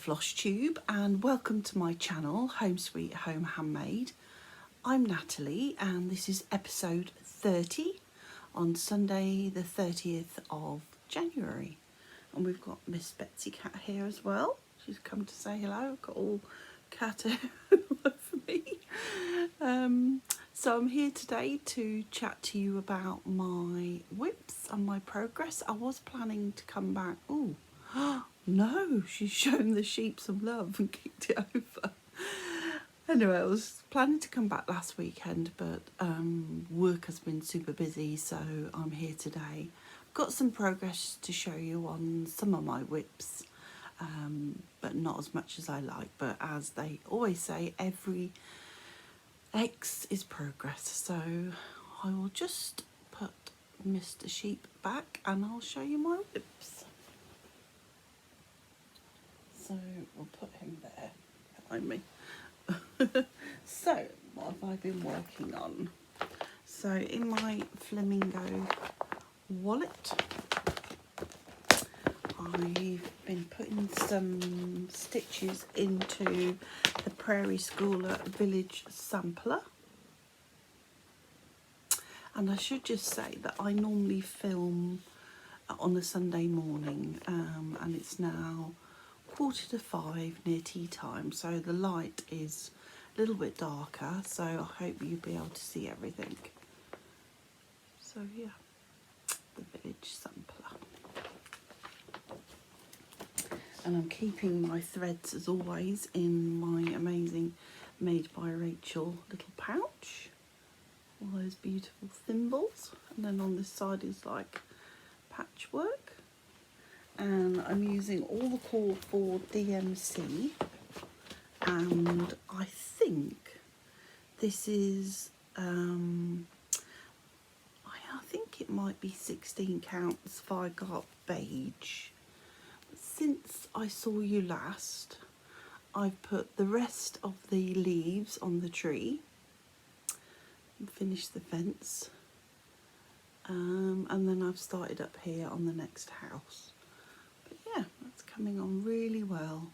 Flosstube and welcome to my channel 𝐦𝐨𝐤𝐤 Handmade. I'm Natalie and this is episode 30 on Sunday the 30th of January, and we've got Miss Betsy Cat here as well. She's come to say hello. I've got all cat hair all over me. So I'm here today to chat to you about my WIPs and my progress. I was planning to come back. Oh no, she's shown the sheep some love and kicked it over. Anyway, I was planning to come back last weekend, but work has been super busy, so I'm here today. I've got some progress to show you on some of my WIPs, but not as much as I like. But as they always say, every X is progress. So I will just put Mr. Sheep back and I'll show you my WIPs. So we'll put him there behind me. So what have I been working on? So in my flamingo wallet, I've been putting some stitches into the Prairie Schooler Village Sampler. And I should just say that I normally film on a Sunday morning, and it's now 4:45, near tea time, so the light is a little bit darker, so I hope you'll be able to see everything. So yeah, the Village Sampler. And I'm keeping my threads as always in my amazing Made by Rachel little pouch. All those beautiful thimbles, and then on this side is like patchwork. And I'm using all the call for DMC, and I think this is I think it might be 16 counts 𝐦𝐸𝐤𝐤𝐿. Since I saw you last, I've put the rest of the leaves on the tree and finished the fence, and then I've started up here on the next house. Yeah, that's coming on really well.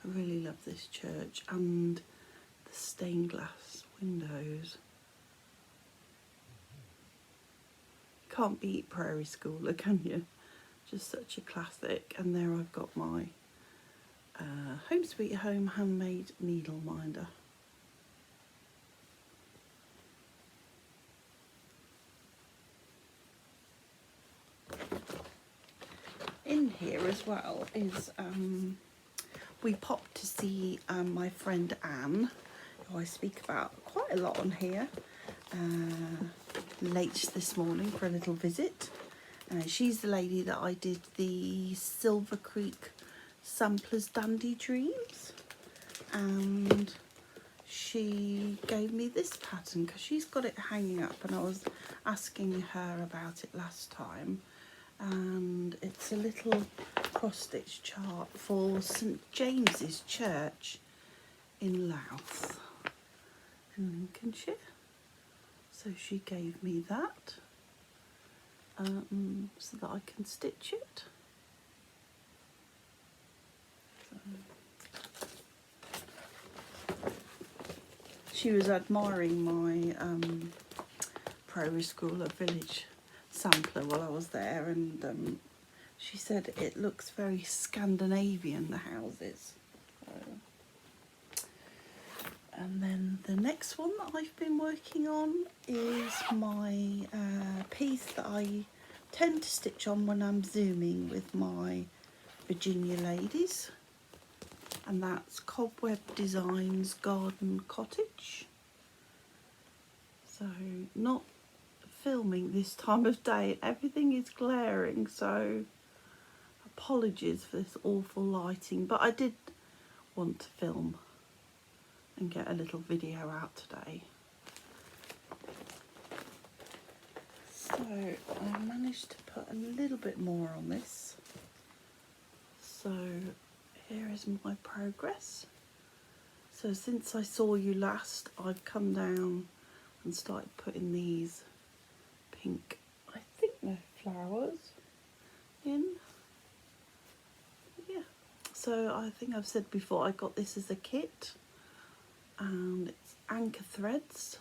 I really love this church and the stained glass windows. Can't beat Prairie Schooler, can you? Just such a classic. And there I've got my 𝐻𝐸𝐤𝐻 handmade needle minder. In here as well is we popped to see my friend Anne, who I speak about quite a lot on here, late this morning for a little visit. She's the lady that I did the Silver Creek Samplers Dandy Dreams, and she gave me this pattern because she's got it hanging up, and I was asking her about it last time. And it's a little cross-stitch chart for St James's Church in Louth in Lincolnshire. So she gave me that so that I can stitch it. So she was admiring my Prairie Schooler Village Sampler while I was there, and she said it looks very Scandinavian, the houses. And then the next one that I've been working on is my piece that I tend to stitch on when I'm zooming with my Virginia ladies, and that's Cobweb Designs Garden Cottage. So not filming this time of day, everything is glaring, so apologies for this awful lighting, but I did want to film and get a little video out today. So I managed to put a little bit more on this. So here is my progress. So since I saw you last, I've come down and started putting these pink, I think they're flowers, in. Yeah, So I think I've said before, I got this as a kit, and it's anchor threads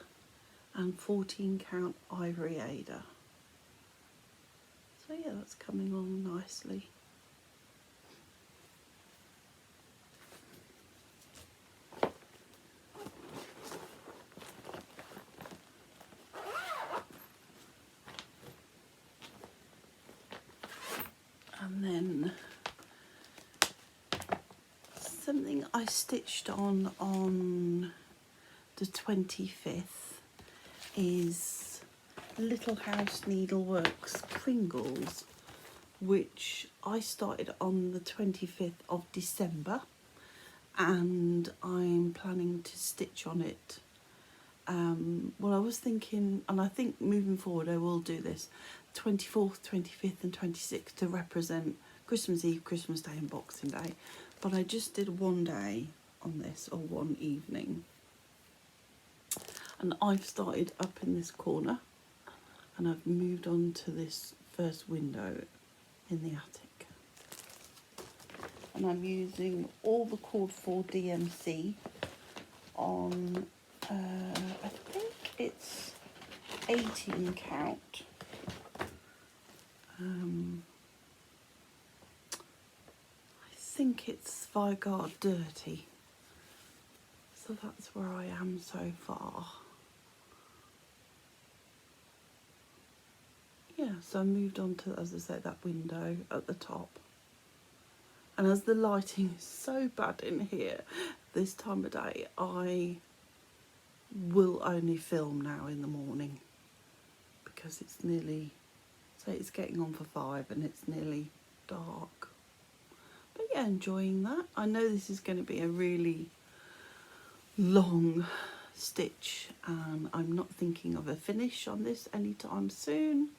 and 14 count ivory Ada. So yeah, that's coming along nicely. And then something I stitched on the 25th is Little House Needleworks Kringles, which I started on the 25th of December, and I'm planning to stitch on it. Well, I was thinking, and I think moving forward I will do this, 24th, 25th and 26th to represent Christmas Eve, Christmas Day and Boxing Day. But I just did one day on this, or one evening. And I've started up in this corner, and I've moved on to this first window in the attic. And I'm using all the cord 4 DMC on, I think it's 18 count. I think it's 𝐦𝐨𝐬𝐷. So that's where I am so far. Yeah, so I moved on to, as I say, that window at the top. And as the lighting is so bad in here this time of day, I will only film now in the morning, because it's nearly, so it's getting on for 5 and it's nearly dark. But yeah, enjoying that. I know this is going to be a really long stitch, and I'm not thinking of a finish on this anytime soon.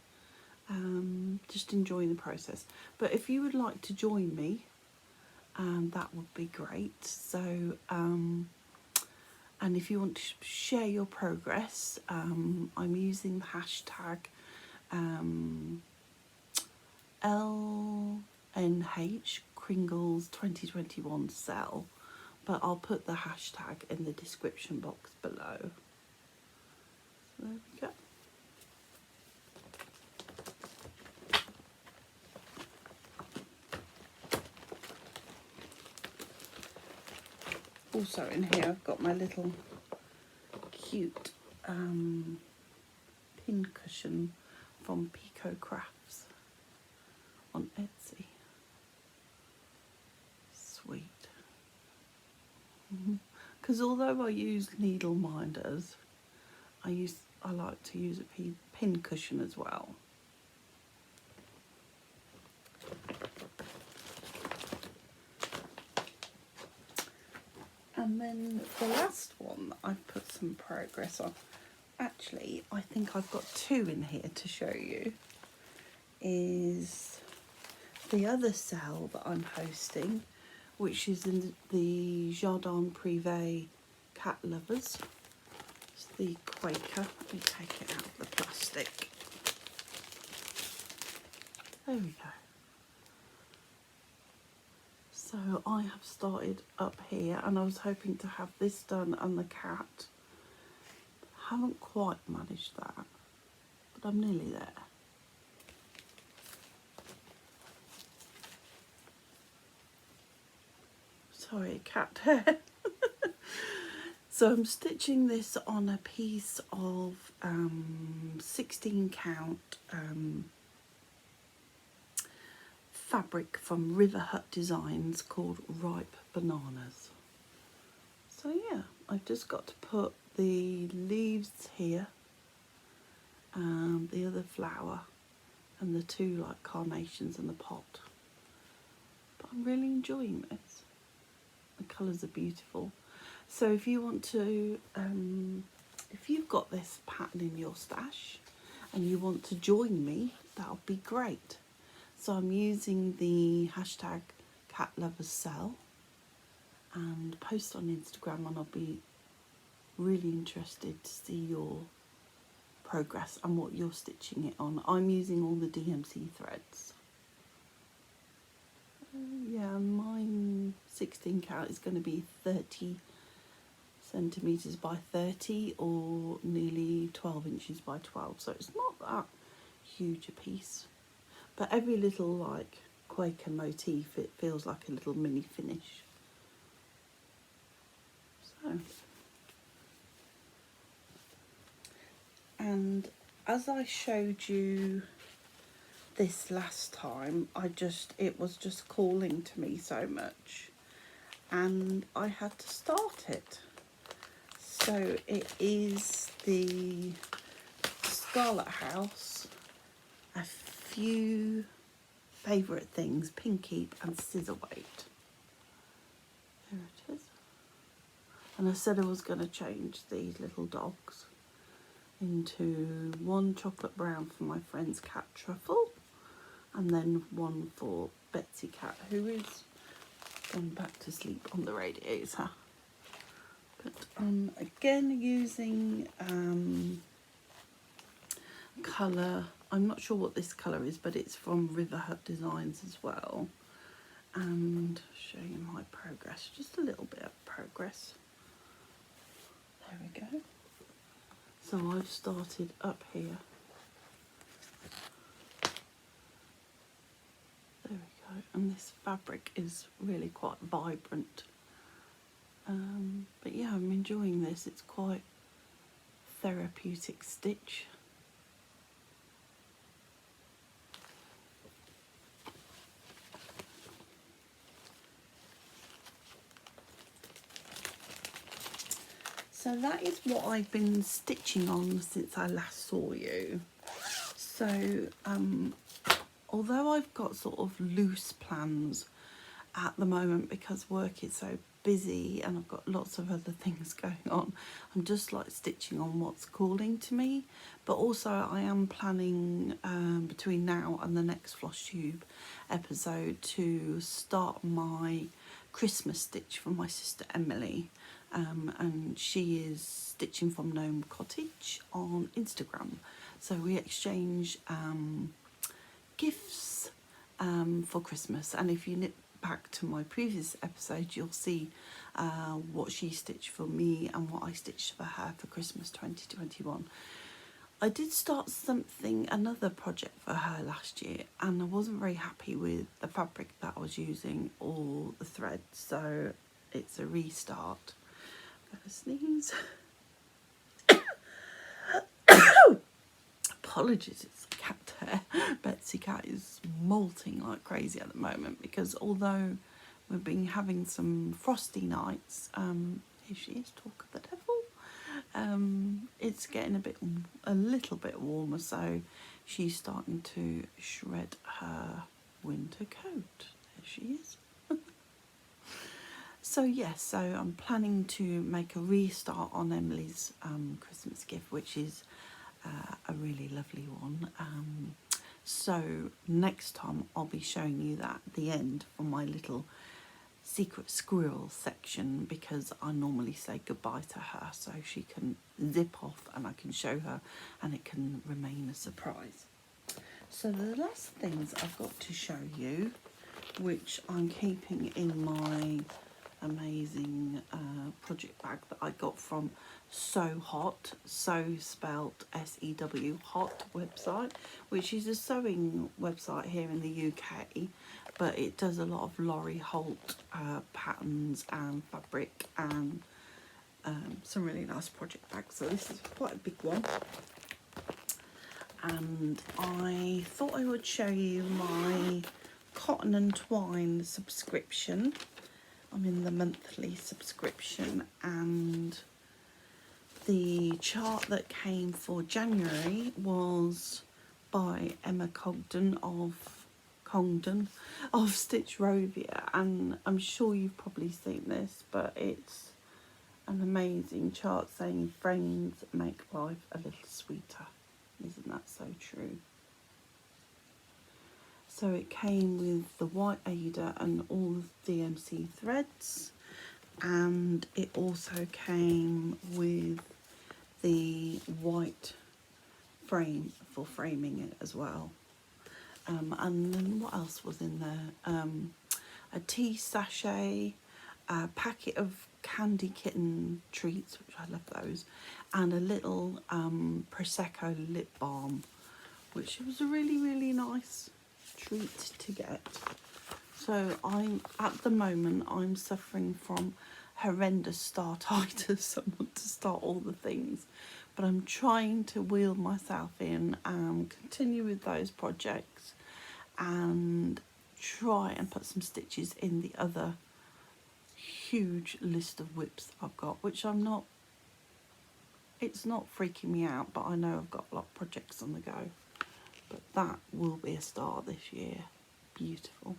Just enjoying the process. But if you would like to join me, that would be great. So and if you want to share your progress, I'm using the hashtag LNH Kringles 2021 SAL, but I'll put the hashtag in the description box below. So there we go. Also in here I've got my little cute pin cushion from Pico Crafts on Etsy. Sweet. Because although I use needle minders, I like to use a pin cushion as well. And then the last one that I've put some progress on, actually I think I've got 2 in here to show you, is the other SAL that I'm hosting, which is in the Jardin Prive Cat Lovers. It's the Quaker. Let me take it out of the plastic. There we go. So I have started up here, and I was hoping to have this done and the cat. Haven't quite managed that, but I'm nearly there. Sorry, cat hair. So I'm stitching this on a piece of 16 count fabric from River Hut Designs called Ripe Bananas. So yeah, I've just got to put the leaves here, and the other flower, and the 2 like carnations in the pot. But I'm really enjoying this. The colours are beautiful. So if you want to, if you've got this pattern in your stash and you want to join me, that'll be great. So I'm using the hashtag #CatLoversSal and post on Instagram, and I'll be really interested to see your progress and what you're stitching it on. I'm using all the DMC threads. Yeah, mine 16 count is going to be 30 centimetres by 30 or nearly 12 inches by 12, so it's not that huge a piece, but every little like Quaker motif, it feels like a little mini finish. So, and as I showed you this last time, it was just calling to me so much and I had to start it. So it is the Scarlet House, a few favourite things, Pinky and Scissorweight. There it is. And I said I was going to change these little dogs into one chocolate brown for my friend's cat Truffle, and then one for Betsy Cat, who is gone back to sleep on the radiator. But again, using colour, I'm not sure what this colour is, but it's from River Hut Designs as well. And show you my progress, just a little bit of progress. There we go. So I've started up here. There we go. And this fabric is really quite vibrant. But yeah, I'm enjoying this. It's quite therapeutic stitch. So that is what I've been stitching on since I last saw you. So although I've got sort of loose plans at the moment because work is so busy and I've got lots of other things going on, I'm just like stitching on what's calling to me. But also I am planning between now and the next Flosstube episode to start my Christmas stitch for my sister Emily. And she is stitching from Gnome Cottage on Instagram. So we exchange gifts for Christmas. And if you nip back to my previous episode, you'll see what she stitched for me and what I stitched for her for Christmas 2021. I did start another project for her last year, and I wasn't very happy with the fabric that I was using or the thread, so it's a restart. I'm gonna sneeze. Apologies, it's cat hair. Betsy Cat is molting like crazy at the moment because although we've been having some frosty nights, here she is, talk of the devil, it's getting a little bit warmer, so she's starting to shred her winter coat. There she is. So yes, so I'm planning to make a restart on Emily's Christmas gift, which is a really lovely one. So next time I'll be showing you that at the end for my little secret squirrel section, because I normally say goodbye to her so she can zip off and I can show her and it can remain a surprise. So the last things I've got to show you, which I'm keeping in my amazing project bag that I got from Sew Hot, sew spelt S-E-W Hot website, which is a sewing website here in the UK, but it does a lot of Laurie Holt patterns and fabric and some really nice project bags. So this is quite a big one, and I thought I would show you my Cotton and Twine subscription. I'm in the monthly subscription, and the chart that came for January was by Emma Congdon of Stitch Rovia, and I'm sure you've probably seen this, but it's an amazing chart saying friends make life a little sweeter. Isn't that so true? So it came with the white Aida and all the DMC threads, and it also came with the white frame for framing it as well. And then what else was in there? A tea sachet, a packet of candy kitten treats, which I love those, and a little Prosecco lip balm, which was a really, really nice treat to get. So at the moment, I'm suffering from horrendous startitis. I want to start all the things, but I'm trying to wheel myself in and continue with those projects and try and put some stitches in the other huge list of WIPs I've got, which it's not freaking me out, but I know I've got a lot of projects on the go. But that will be a start this year. Beautiful.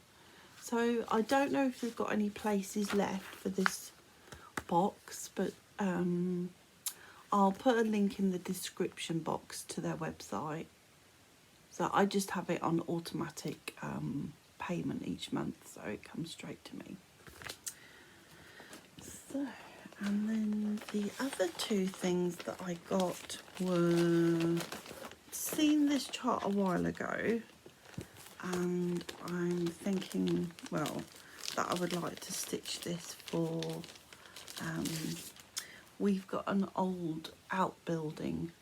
So I don't know if we've got any places left for this box, but I'll put a link in the description box to their website. So I just have it on automatic payment each month, so it comes straight to me. So, and then the other two things that I got were, seen this chart a while ago, and I'm thinking, well, that I would like to stitch this for, we've got an old outbuilding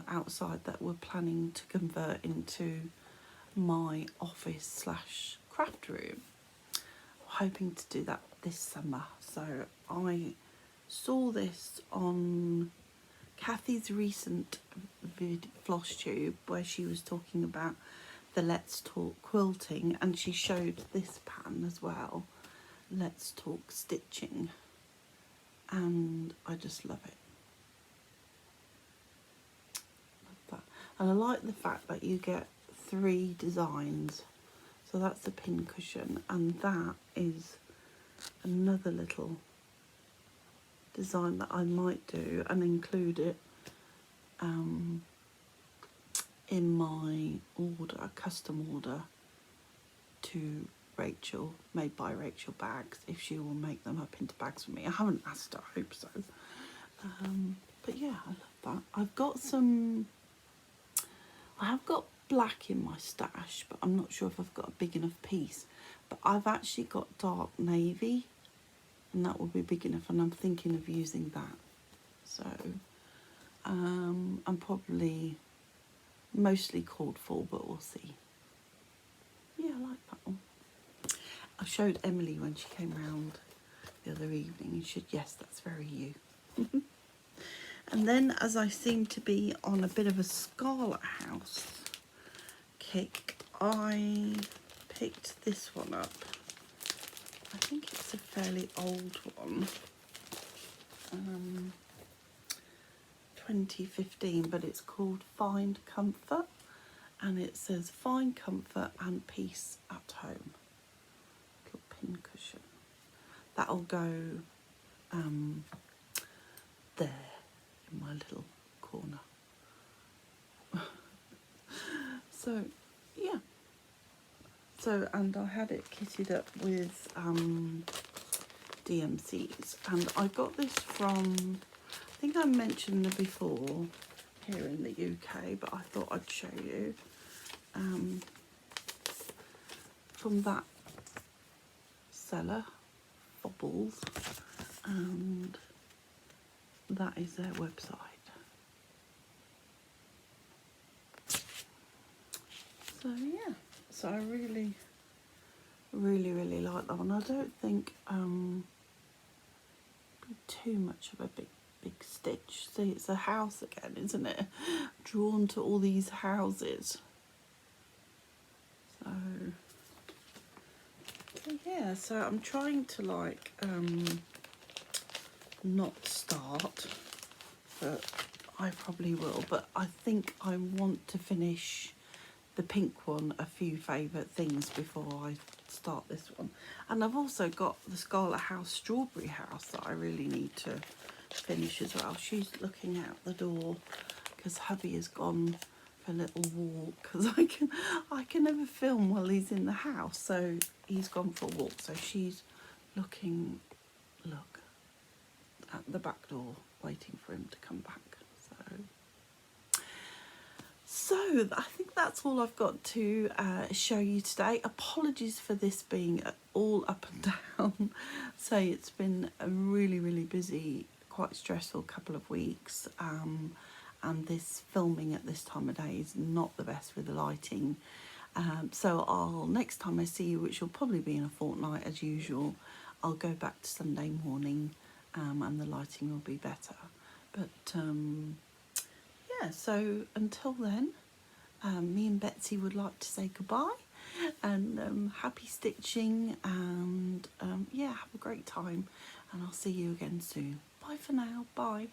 outside that we're planning to convert into my office slash craft room. I'm hoping to do that this summer. So I saw this on Kathy's recent Flosstube, where she was talking about the Let's Talk quilting, and she showed this pattern as well, Let's Talk stitching, and I just love it. Love that. And I like the fact that you get 3 designs. So that's a pin cushion, and that is another little design that I might do and include it in my order, custom order to Rachel, made by Rachel bags, if she will make them up into bags for me. I haven't asked her, I hope so. But yeah, I love that. I have got black in my stash, but I'm not sure if I've got a big enough piece. But I've actually got dark navy, and that will be big enough, and I'm thinking of using that. So I'm probably mostly called for, but we'll see. Yeah, I like that one. I showed Emily when she came round the other evening, and she said, yes, that's very you. And then, as I seem to be on a bit of a Scarlet House kick, I picked this one up. I think it's a fairly old one, 2015, but it's called Find Comfort, and it says find comfort and peace at home. Little pin cushion. That'll go there in my little corner. So yeah. So, and I had it kitted up with DMCs, and I got this from, I think I mentioned it before here in the UK, but I thought I'd show you, from that seller, Bobbles, and that is their website. So yeah, so I really like that one. I don't think too much of a big stitch. See, it's a house again, isn't it? Drawn to all these houses. So yeah, so I'm trying to like not start, but I probably will. But I think I want to finish the pink one, a few favourite things, before I start this one. And I've also got the Scarlet House Strawberry House that I really need to finish as well. She's looking out the door because hubby has gone for a little walk, because I can never film while he's in the house, so he's gone for a walk. So she's looking, look, at the back door, waiting for him to come back. So I think that's all I've got to show you today. Apologies for this being all up and say it's been a really busy, quite stressful couple of weeks, and this filming at this time of day is not the best with the lighting. So next time I see you, which will probably be in a fortnight as usual, I'll go back to Sunday morning, and the lighting will be better. But yeah, so until then, me and Betsy would like to say goodbye, and happy stitching, and yeah, have a great time, and I'll see you again soon. Bye for now. Bye.